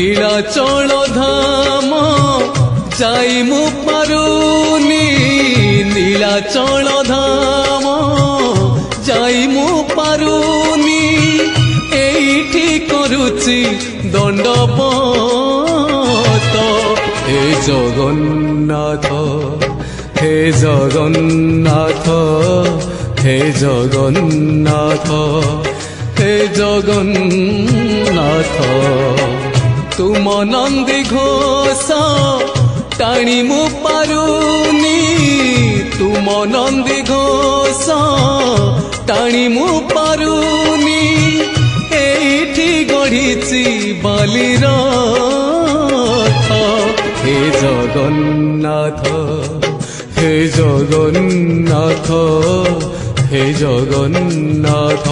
নীলাচল ধাম যাই মু পারুনি নীলাচল ধাম যাই মু পারুনি এইটি করুছি দণ্ডবত হে জগন্নাথ হে জগন্নাথ হে জগন্নাথ হে জগন্নাথ তুম নন্দী ঘোষ টাণি মু পারুনি তুম নন্দী ঘোষ টাণি মু পারুনি এইটি গড়িছি বালির হে জগন্নাথ হে জগন্নাথ হে জগন্নাথ